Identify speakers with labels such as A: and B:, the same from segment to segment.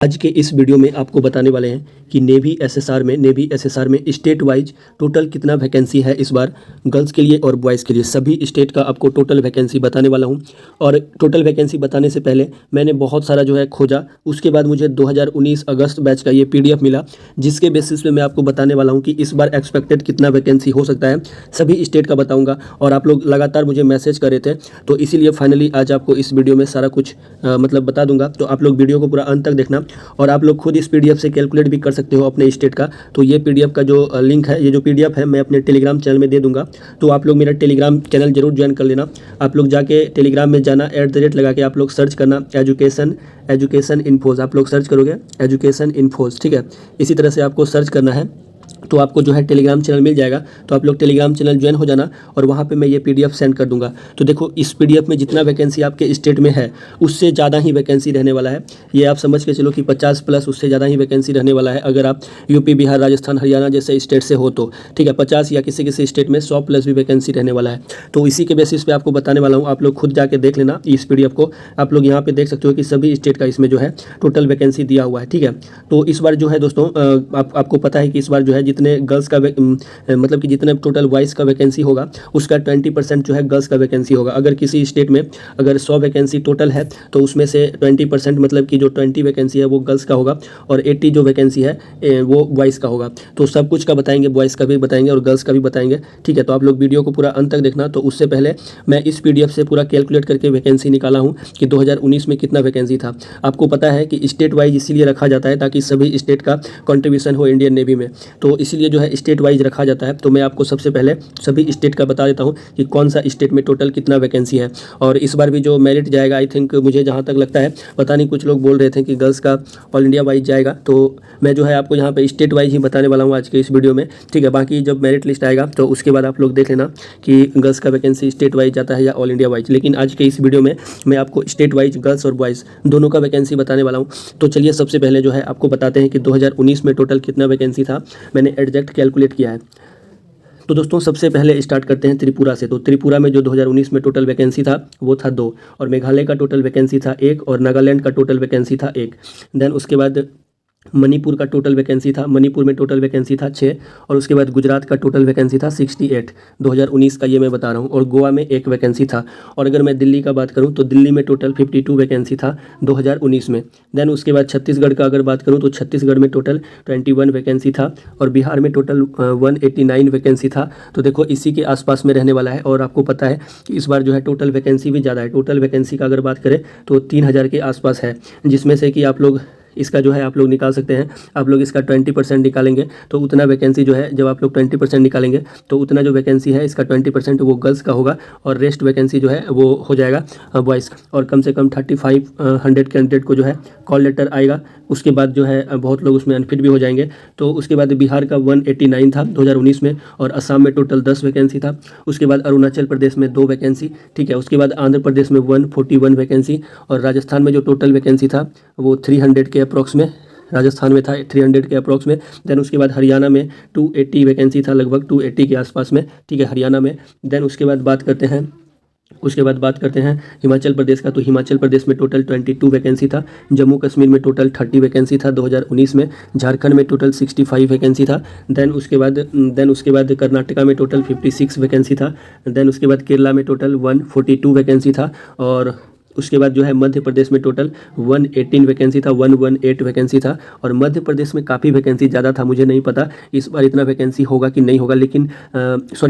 A: आज के इस वीडियो में आपको बताने वाले हैं कि नेवी एसएसआर में स्टेट वाइज टोटल कितना वैकेंसी है इस बार गर्ल्स के लिए और बॉयज़ के लिए। सभी स्टेट का आपको टोटल वैकेंसी बताने वाला हूं। और टोटल वैकेंसी बताने से पहले मैंने बहुत सारा जो है खोजा, उसके बाद मुझे 2019 अगस्त बैच का ये PDF मिला, जिसके बेसिस पे मैं आपको बताने वाला हूँ कि इस बार एक्सपेक्टेड कितना वैकेंसी हो सकता है। सभी स्टेट का बताऊँगा और आप लोग लगातार मुझे मैसेज कर रहे थे, तो इसीलिए फाइनली आज आपको इस वीडियो में सारा कुछ मतलब बता दूंगा। तो आप लोग वीडियो को पूरा अंत तक देखना और आप लोग खुद इस PDF से कैलकुलेट भी कर सकते हो अपने स्टेट का। तो ये PDF का जो लिंक है, ये जो PDF है, मैं अपने टेलीग्राम चैनल में दे दूंगा। तो आप लोग मेरा टेलीग्राम चैनल जरूर ज्वाइन कर लेना। आप लोग जाके टेलीग्राम में जाना, @ लगा के आप लोग सर्च करना एजुकेशन इन्फोज, आप लोग सर्च करोगे एजुकेशन इन्फोज, ठीक है। इसी तरह से आपको सर्च करना है तो आपको जो है टेलीग्राम चैनल मिल जाएगा। तो आप लोग टेलीग्राम चैनल ज्वाइन हो जाना और वहाँ पे मैं ये PDF सेंड कर दूंगा। तो देखो, इस PDF में जितना वैकेंसी आपके स्टेट में है उससे ज़्यादा ही वैकेंसी रहने वाला है। ये आप समझ के चलो कि 50+ उससे ज़्यादा ही वैकेंसी रहने वाला है अगर आप यूपी, बिहार, राजस्थान, हरियाणा जैसे स्टेट से हो तो, ठीक है। 50 या किसी किसी स्टेट में 100+ भी वैकेंसी रहने वाला है। तो इसी के बेसिस पे आपको बताने वाला हूँ। आप लोग खुद जाके देख लेना इस PDF को। आप लोग यहाँ पे देख सकते हो कि सभी स्टेट का इसमें जो है टोटल वैकेंसी दिया हुआ है, ठीक है। तो इस बार जो है दोस्तों, आपको पता है कि इस बार जो है जितने गर्ल्स का मतलब कि जितने टोटल बॉयज़ का वैकेंसी होगा उसका 20% जो है गर्ल्स का वैकेंसी होगा। अगर किसी स्टेट में अगर 100 वैकेंसी टोटल है तो उसमें से 20% मतलब कि जो 20 वैकेंसी है वो गर्ल्स का होगा और 80 जो वैकेंसी है वो बॉयज़ का होगा। तो सब कुछ का बताएंगे, बॉयज़ का भी बताएंगे और गर्ल्स का भी बताएंगे, ठीक है। तो आप लोग वीडियो को पूरा अंत तक देखना। तो उससे पहले मैं इस PDF से पूरा कैलकुलेट करके वैकेंसी निकाला हूँ कि 2019 में कितना वैकेंसी था। आपको पता है कि स्टेट वाइज इसीलिए रखा जाता है ताकि सभी स्टेट का कॉन्ट्रीब्यूशन हो इंडियन नेवी में। तो इसीलिए जो है स्टेट वाइज रखा जाता है। तो मैं आपको सबसे पहले सभी स्टेट का बता देता हूँ कि कौन सा स्टेट में टोटल कितना वैकेंसी है। और इस बार भी जो मेरिट जाएगा, आई थिंक मुझे जहाँ तक लगता है, पता नहीं, कुछ लोग बोल रहे थे कि गर्ल्स का ऑल इंडिया वाइज जाएगा। तो मैं जो है आपको यहाँ पे स्टेट वाइज ही बताने वाला हूँ आज के इस वीडियो में, ठीक है। बाकी जब मेरिट लिस्ट आएगा तो उसके बाद आप लोग देख लेना कि गर्ल्स का वैकेंसी स्टेट वाइज जाता है या ऑल इंडिया वाइज। लेकिन आज के इस वीडियो में मैं आपको स्टेट वाइज गर्ल्स और बॉयज़ दोनों का वैकेंसी बताने वाला हूँ। तो चलिए सबसे पहले जो है आपको बताते हैं कि 2019 में टोटल कितना वैकेंसी था। मैंने एग्जैक्ट कैलकुलेट किया है। तो दोस्तों सबसे पहले स्टार्ट करते हैं त्रिपुरा से। तो त्रिपुरा में जो 2019 में टोटल वैकेंसी था वो था 2, और मेघालय का टोटल वैकेंसी था 1, और नागालैंड का टोटल वैकेंसी था 1। देन उसके बाद मणिपुर का टोटल वैकेंसी था, मणिपुर में टोटल वैकेंसी था 6, और उसके बाद गुजरात का टोटल वैकेंसी था 68, 2019 का ये मैं बता रहा हूँ। और गोवा में 1 वैकेंसी था। और अगर मैं दिल्ली का बात करूँ तो दिल्ली में टोटल 52 वैकेंसी था 2019 में। देन उसके बाद छत्तीसगढ़ का अगर बात करूँ तो छत्तीसगढ़ में टोटल 21 वैकेंसी था, और बिहार में टोटल 189 वैकेंसी था। तो देखो इसी के आसपास में रहने वाला है। और आपको पता है कि इस बार जो है टोटल वैकेंसी भी ज़्यादा है। टोटल वैकेंसी का अगर बात करें तो 3000 के आसपास है, जिसमें से कि आप लोग इसका जो है आप लोग निकाल सकते हैं। आप लोग इसका 20% निकालेंगे तो उतना वैकेंसी जो है, जब आप लोग 20% निकालेंगे तो उतना जो वैकेंसी है इसका 20% वो गर्ल्स का होगा, और रेस्ट वैकेंसी जो है वो हो जाएगा बॉयज़। और कम से कम 3500 कैंडिडेट को जो है कॉल लेटर आएगा। उसके बाद जो है बहुत लोग उसमें अनफिट भी हो जाएंगे। तो उसके बाद बिहार का 189 था 2019 में, और असम में टोटल 10 वैकेंसी था। उसके बाद अरुणाचल प्रदेश में 2 वैकेंसी, ठीक है। उसके बाद आंध्र प्रदेश में 141 वैकेंसी, और राजस्थान में जो टोटल वैकेंसी था वो 300 के अप्रॉक्स में, राजस्थान में था 300 के अप्रॉक्स में। देन उसके बाद हरियाणा में 280 वैकेंसी था, लगभग 280 के आसपास में, ठीक है, हरियाणा में। देन उसके बाद बात करते हैं हिमाचल प्रदेश का। तो हिमाचल प्रदेश में टोटल 22 वैकेंसी था। जम्मू कश्मीर में टोटल 30 वैकेंसी था 2019 में। झारखंड में टोटल 65 वैकेंसी था। देन उसके बाद कर्नाटका में टोटल 56 वैकेंसी था। देन उसके बाद केरला में टोटल 142 वैकेंसी था। और उसके बाद जो है मध्य प्रदेश में टोटल 118 वैकेंसी था, 118 वैकेंसी था। और मध्य प्रदेश में काफ़ी वैकेंसी ज़्यादा था, मुझे नहीं पता इस बार इतना वैकेंसी होगा कि नहीं होगा। लेकिन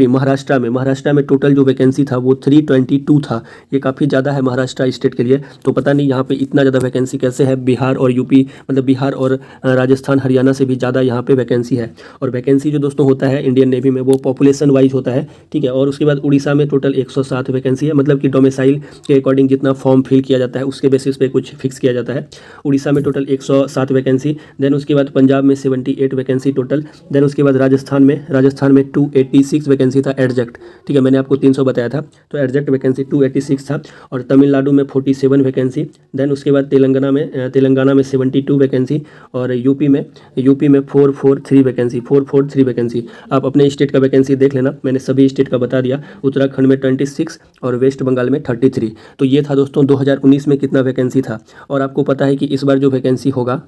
A: महाराष्ट्र में टोटल जो वैकेंसी था वो 322 था। ये काफ़ी ज़्यादा है महाराष्ट्र स्टेट के लिए। तो पता नहीं यहाँ पे इतना ज़्यादा वैकेंसी कैसे है। बिहार और यूपी, मतलब बिहार और राजस्थान, हरियाणा से भी ज़्यादा यहाँ पे वैकेंसी है। और वैकेंसी जो दोस्तों होता है इंडियन नेवी में वो पॉपुलेशन वाइज होता है, ठीक है। और उसके बाद उड़ीसा में टोटल 107 वैकेंसी है, मतलब कि डोमिसाइल के अकॉर्डिंग जितना फॉर्म फिल किया जाता है उसके बेसिस पे कुछ फिक्स किया जाता है। उड़ीसा में टोटल 107 वैकेंसी। देन उसके बाद पंजाब में 78 वैकेंसी टोटल। देन उसके बाद राजस्थान में 286 वैकेंसी था एग्जैक्ट, ठीक है। मैंने आपको 300 बताया था, तो एग्जैक्ट वैकेंसी 286 था। और तमिलनाडु में 47 वैकेंसी। देन उसके बाद तेलंगाना में 72 वैकेंसी। और यूपी में 443 वैकेंसी। आप अपने स्टेट का वैकेंसी देख लेना, मैंने सभी स्टेट का बता दिया। उत्तराखंड में 26 और वेस्ट बंगाल में 33। तो ये था दोस्तों 2019 में कितना वैकेंसी था। और आपको पता है कि इस बार जो वैकेंसी होगा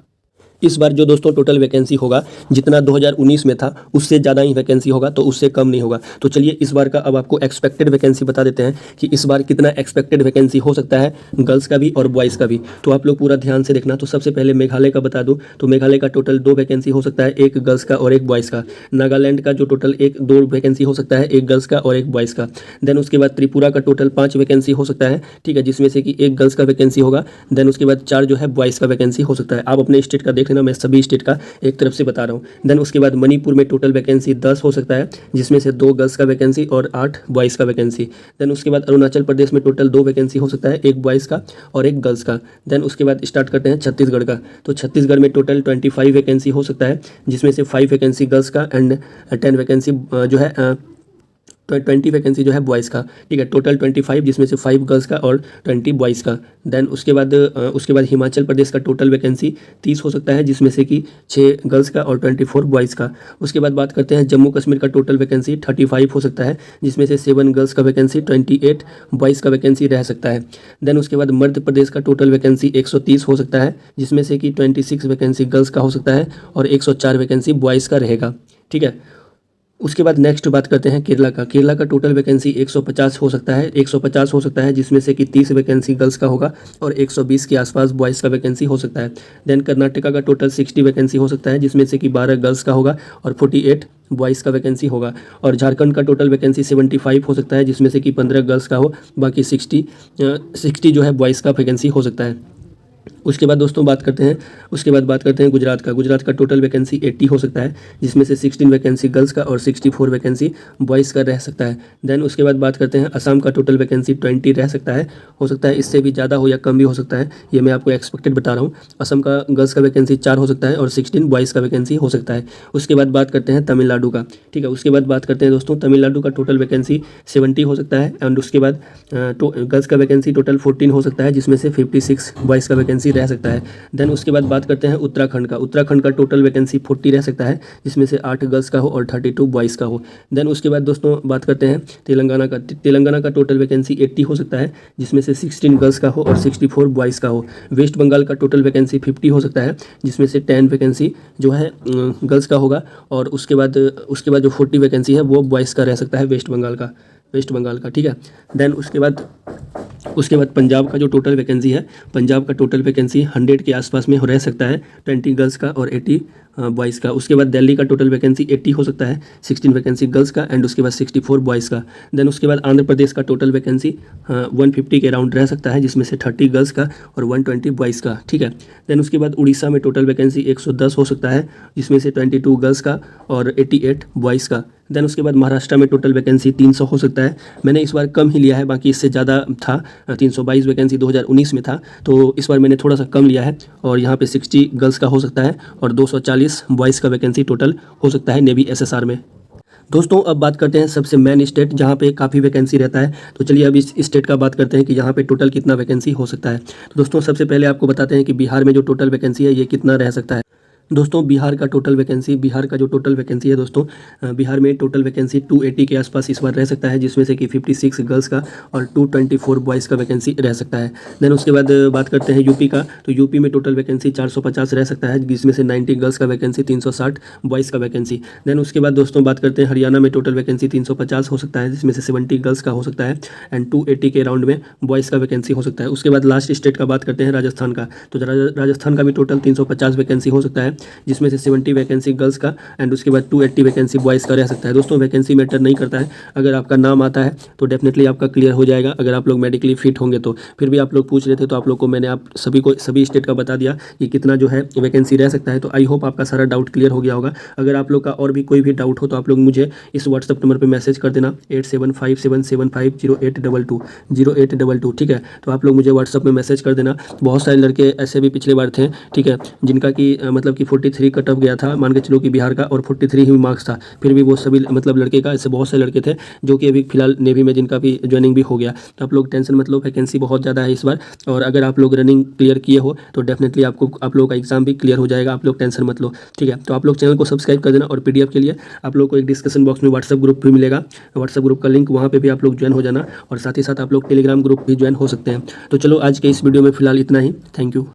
A: इस बार जो दोस्तों टोटल वैकेंसी होगा जितना 2019 में था उससे ज़्यादा ही वैकेंसी होगा, तो उससे कम नहीं होगा। तो चलिए इस बार का अब आपको एक्सपेक्टेड वैकेंसी बता देते हैं कि इस बार कितना एक्सपेक्टेड वैकेंसी हो सकता है, गर्ल्स का भी और बॉयज़ का भी। तो आप लोग पूरा ध्यान से देखना। तो सबसे पहले मेघालय का बता दूं तो मेघालय का टोटल 2 वैकेंसी हो सकता है, एक गर्ल्स का और एक बॉयज़ का। नागालैंड का जो टोटल 2 वैकेंसी हो सकता है, एक गर्ल्स का और एक बॉयज़ का। देन उसके बाद त्रिपुरा का टोटल 5 वैकेंसी हो सकता है, ठीक है, जिसमें से कि एक गर्ल्स का वैकेंसी होगा। देन उसके बाद 4 जो है बॉयज़ का वैकेंसी हो सकता है। आप अपने स्टेट का देख लेना, मैं सभी स्टेट का एक तरफ से बता रहा हूँ। देन उसके बाद मणिपुर में टोटल वैकेंसी 10 हो सकता है, जिसमें से 2 गर्ल्स का वैकेंसी और 8 बॉयज़ का वैकेंसी। देन उसके बाद अरुणाचल प्रदेश में टोटल 2 वैकेंसी हो सकता है, एक बॉयज़ का और एक गर्ल्स का। देन उसके बाद स्टार्ट करते हैं छत्तीसगढ़ का। तो छत्तीसगढ़ में टोटल 25 वैकेंसी हो सकता है, जिसमें से 5 वैकेंसी गर्ल्स का एंड 10 वैकेंसी जो है 20 वैकेंसी जो है बॉयज़ का, ठीक है। टोटल 25, जिसमें से 5 गर्ल्स का और 20 बॉयज़ का। देन उसके बाद हिमाचल प्रदेश का टोटल वैकेंसी 30 हो सकता है, जिसमें से कि 6 गर्ल्स का और 24 बॉयज़ का। उसके बाद बात करते हैं जम्मू कश्मीर का टोटल वैकेंसी 35 हो सकता है, जिसमें से 7 गर्ल्स का वैकेंसी, 28 बॉयज़ का वैकेंसी रह सकता है। देन उसके बाद मध्य प्रदेश का टोटल वैकेंसी 130 हो सकता है, जिसमें से कि 26 वैकेंसी गर्ल्स का हो सकता है और 104 वैकेंसी बॉयज़ का रहेगा, ठीक है। उसके बाद नेक्स्ट बात करते हैं केरला का। केरला का टोटल वैकेंसी 150 हो सकता है, 150 हो सकता है, जिसमें से कि 30 वैकेंसी गर्ल्स का होगा और 120 के आसपास बॉयज़ का वैकेंसी हो सकता है। देन कर्नाटका का टोटल 60 वैकेंसी हो सकता है, जिसमें से कि 12 गर्ल्स का होगा और 48 बॉयज़ का वैकेंसी होगा। और झारखंड का टोटल वैकेंसी 75 हो सकता है, जिसमें से कि 15 गर्ल्स का हो, बाकी 60 जो है बॉयज़ का वैकेंसी हो सकता है। उसके बाद दोस्तों बात करते हैं गुजरात का। गुजरात का टोटल वैकेंसी 80 हो सकता है, जिसमें से 16 वैकेंसी गर्ल्स का और 64 वैकेंसी बॉयज़ का रह सकता है। देन उसके बाद बात करते हैं असम का टोटल वैकेंसी 20 रह सकता है, हो सकता है इससे भी ज़्यादा हो या कम भी हो सकता है, ये मैं आपको एक्सपेक्टेड बता रहा हूँ। असम का गर्ल्स का वैकेंसी 4 हो सकता है और 16 बॉयज़ का वैकेंसी हो सकता है। उसके बाद बात करते हैं तमिलनाडु का, ठीक है। उसके बाद बात करते हैं दोस्तों तमिलनाडु का टोटल वैकेंसी 70 हो सकता है एंड उसके बाद गर्ल्स का वैकेंसी टोटल 14 हो सकता है, जिसमें से 56 बॉयज़ का वैकेंसी रह सकता है। देन उसके बाद बात करते हैं उत्तराखंड का। उत्तराखंड का टोटल वैकेंसी 40 रह सकता है, जिसमें से 8 गर्ल्स का हो और 32 बॉयज़ का हो। देन उसके बाद दोस्तों बात करते हैं तेलंगाना का। तेलंगाना का टोटल वैकेंसी 80 हो सकता है, जिसमें से 16 गर्ल्स का हो और 64 बॉयज़ का हो। वेस्ट बंगाल का टोटल वैकेंसी 50 हो सकता है, जिसमें से 10 वैकेंसी जो है गर्ल्स का होगा और उसके बाद जो 40 वैकेंसी है वो बॉयज़ का रह सकता है वेस्ट बंगाल का, ठीक है। देन उसके बाद पंजाब का जो टोटल वैकेंसी है, पंजाब का टोटल वैकेंसी 100 के आसपास में रह सकता है, 20 गर्ल्स का और 80 बॉयज़ का। उसके बाद दिल्ली का टोटल वैकेंसी 80 हो सकता है, 16 वैकेंसी गर्ल्स का एंड उसके बाद 64 बॉयज़ का। देन उसके बाद आंध्र प्रदेश का टोटल वैकेंसी 150 के अराउंड रह सकता है, जिसमें से 30 गर्ल्स का और 120 बॉयज़ का, ठीक है। देन उसके बाद उड़ीसा में टोटल वैकेंसी 110 हो सकता है, जिसमें से 22 गर्ल्स का और 88 बॉयज़ का। देन उसके बाद महाराष्ट्र में टोटल वैकेंसी 300 हो सकता है, मैंने इस बार कम ही लिया है, बाकी इससे ज़्यादा था, 322 वैकेंसी 2019 में था, तो इस बार मैंने थोड़ा सा कम लिया है और यहाँ पे 60 गर्ल्स का हो सकता है और 240 बॉयज़ का वैकेंसी टोटल हो सकता है नेवी एसएसआर में। दोस्तों अब बात करते हैं सबसे मेन स्टेट जहाँ पे काफ़ी वैकेंसी रहता है। तो चलिए अब इस स्टेट का बात करते हैं कि यहाँ पे टोटल कितना वैकेंसी हो सकता है। तो दोस्तों सबसे पहले आपको बताते हैं कि बिहार में जो टोटल वैकेंसी है ये कितना रह सकता है। दोस्तों बिहार का जो टोटल वैकेंसी है दोस्तों, बिहार में टोटल वैकेंसी 280 के आसपास इस बार रह सकता है, जिसमें से कि 56 गर्ल्स का और 224 बॉयज़ का वैकेंसी रह सकता है। देन उसके बाद बात करते हैं यूपी का। तो यूपी में टोटल वैकेंसी 450 रह सकता है, जिसमें से 90 गर्ल्स का वैकेंसी, 360 बॉयज़ का वैकेंसी। देन उसके बाद दोस्तों बात करते हैं हरियाणा में टोटल वैकेंसी 350 हो सकता है, जिसमें से 70 गर्ल्स का हो सकता है एंड 280 के राउंड में बॉयज़ का वैकेंसी हो सकता है। उसके बाद लास्ट स्टेट का बात करते हैं राजस्थान का। तो राजस्थान का भी टोटल 350 वैकेंसी हो सकता है, जिसमें से 70 वैकेंसी गर्ल्स का एंड उसके बाद 280 वैकेंसी बॉयज़ का रह सकता है। दोस्तों वैकेंसी मैटर नहीं करता है, अगर आपका नाम आता है तो डेफिनेटली आपका क्लियर हो जाएगा, अगर आप लोग मेडिकली फिट होंगे तो। फिर भी आप लोग पूछ रहे थे तो आप लोग को मैंने सभी स्टेट का बता दिया कि कितना जो है वैकेंसी रह सकता है। तो आई होप आपका सारा डाउट क्लियर हो गया होगा। अगर आप लोग का और भी कोई भी डाउट हो तो आप लोग मुझे इस व्हाट्सअप नंबर पर मैसेज कर देना 8757750822, ठीक है। तो आप लोग मुझे व्हाट्सअप में मैसेज कर देना। बहुत सारे लड़के ऐसे भी पिछले बार थे, ठीक है, जिनका कि मतलब कि 43 कट ऑफ गया था, मान के चलो कि बिहार का, और 43 ही मार्क्स था, फिर भी वो सभी मतलब लड़के का, ऐसे बहुत से लड़के थे जो कि अभी फिलहाल नेवी में जिनका भी ज्वाइनिंग भी हो गया। तो आप लोग टेंशन मत लो, वैकेंसी बहुत ज़्यादा है इस बार, और अगर आप लोग रनिंग क्लियर किए हो तो डेफिनेटली आप लोगों का एग्जाम भी क्लियर हो जाएगा, आप लोग टेंशन मत लो, ठीक है। तो आप लोग चैनल को सब्सक्राइब कर देना और PDF के लिए आप लोग को एक डिस्कशन बॉक्स में व्हाट्सअप ग्रुप भी मिलेगा, व्हाट्सअप ग्रुप का लिंक, वहाँ पर भी आप लोग ज्वाइन हो जाना, और साथ ही साथ आप लोग टेलीग्राम ग्रुप भी ज्वाइन हो सकते हैं। तो चलो आज के इस वीडियो में फिलहाल इतना ही, थैंक यू।